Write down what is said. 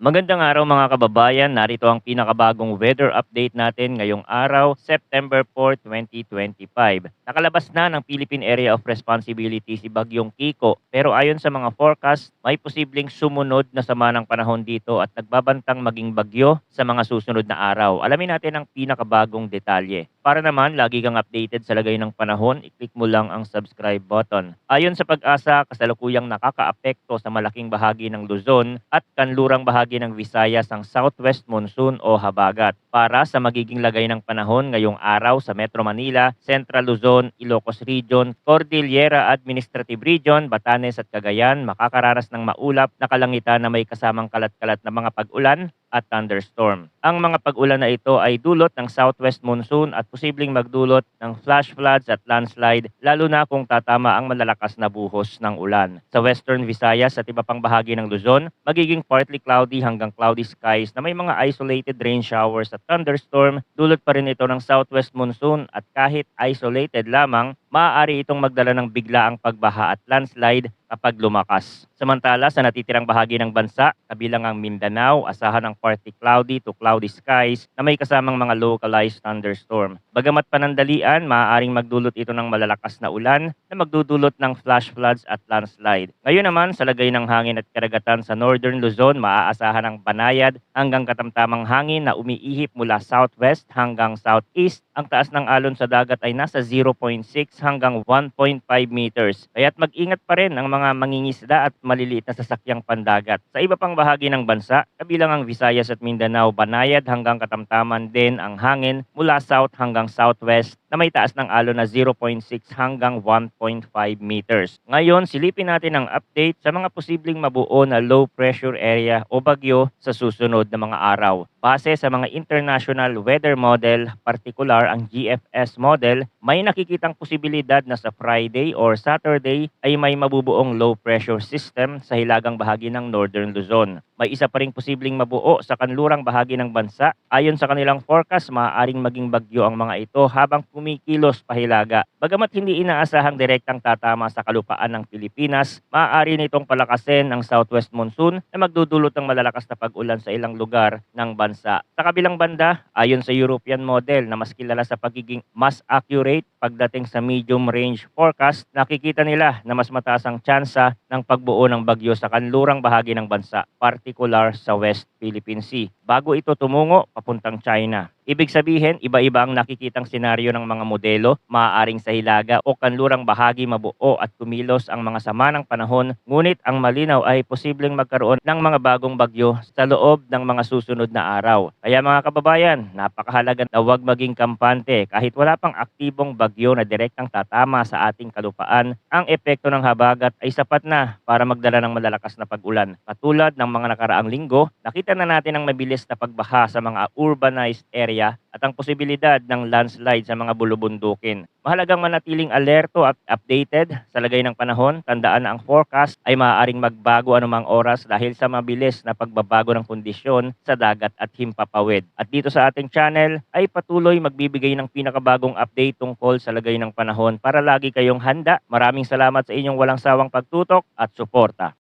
Magandang araw mga kababayan, narito ang pinakabagong weather update natin ngayong araw, September 4, 2025. Nakalabas na ng Philippine Area of Responsibility si Bagyong Kiko, pero ayon sa mga forecast, may posibleng sumunod na sama ng panahon dito at nagbabantang maging bagyo sa mga susunod na araw. Alamin natin ang pinakabagong detalye. Para naman lagi kang updated sa lagay ng panahon, i-click mo lang ang subscribe button. Ayon sa pag-asa, kasalukuyang nakakaapekto sa malaking bahagi ng Luzon at kanlurang bahagi ng Visayas ang southwest monsoon o habagat. Para sa magiging lagay ng panahon ngayong araw sa Metro Manila, Central Luzon, Ilocos Region, Cordillera Administrative Region, Batanes at Cagayan, makakaranas ng maulap na kalangitan na may kasamang kalat-kalat na mga pag-ulan at thunderstorm. Ang mga pag-ulan na ito ay dulot ng southwest monsoon at posibleng magdulot ng flash floods at landslide lalo na kung tatama ang malalakas na buhos ng ulan. Sa western Visayas at iba pang bahagi ng Luzon, magiging partly cloudy hanggang cloudy skies na may mga isolated rain showers at thunderstorm. Dulot pa rin ito ng southwest monsoon at kahit isolated lamang, maaari itong magdala ng biglaang pagbaha at landslide kapag lumakas. Samantala sa natitirang bahagi ng bansa, kabilang ang Mindanao, asahan ng partly cloudy to cloudy skies na may kasamang mga localized thunderstorm. Bagamat panandalian, maaaring magdulot ito ng malalakas na ulan na magdudulot ng flash floods at landslide. Ngayon naman, sa lagay ng hangin at karagatan sa northern Luzon, maaasahan ang banayad hanggang katamtamang hangin na umiihip mula southwest hanggang southeast. Ang taas ng alon sa dagat ay nasa 0.6 hanggang 1.5 meters. Kaya't mag-ingat pa rin ang mga mangingisda at maliliit na sasakyang pandagat. Sa iba pang bahagi ng bansa, kabilang ang Visayas at Mindanao, banayad hanggang katamtaman din ang hangin mula south hanggang southwest na may taas ng alon na 0.6 hanggang 1.5 meters. Ngayon, silipin natin ang update sa mga posibleng mabuo na low pressure area o bagyo sa susunod na mga araw. Base sa mga international weather model, partikular ang GFS model, may nakikitang posibilidad na sa Friday or Saturday ay may mabubuong low pressure system sa hilagang bahagi ng Northern Luzon. May isa pa ring posibleng mabuo sa kanlurang bahagi ng bansa. Ayon sa kanilang forecast, maaaring maging bagyo ang mga ito habang kumikilos pahilaga. Bagamat hindi inaasahang direktang tatama sa kalupaan ng Pilipinas, maaari nitong palakasin ang southwest monsoon na magdudulot ng malalakas na pag-ulan sa ilang lugar ng bansa. Sa kabilang banda, ayon sa European model na mas kilala sa pagiging mas accurate pagdating sa medium range forecast, nakikita nila na mas mataas ang tsansa ng pagbuo ng bagyo sa kanlurang bahagi ng bansa, partikular sa West Philippine Sea, bago ito tumungo papuntang China. Ibig sabihin, iba-iba ang nakikitang senaryo ng mga modelo, maaaring sa hilaga o kanlurang bahagi mabuo at kumilos ang mga sama ng panahon, ngunit ang malinaw ay posibleng magkaroon ng mga bagong bagyo sa loob ng mga susunod na araw. Kaya mga kababayan, napakahalaga na huwag maging kampante kahit wala pang aktibong bagyo na direktang tatama sa ating kalupaan, ang epekto ng habagat ay sapat na para magdala ng malalakas na pag-ulan. Katulad ng mga nakaraang linggo, nakita na natin ang mabilis na pagbaha sa mga urbanized area at ang posibilidad ng landslide sa mga bulubundukin. Mahalagang manatiling alerto at updated sa lagay ng panahon. Tandaan na ang forecast ay maaaring magbago anumang oras dahil sa mabilis na pagbabago ng kondisyon sa dagat at himpapawid. At dito sa ating channel ay patuloy magbibigay ng pinakabagong update tungkol sa lagay ng panahon para lagi kayong handa. Maraming salamat sa inyong walang sawang pagtutok at suporta.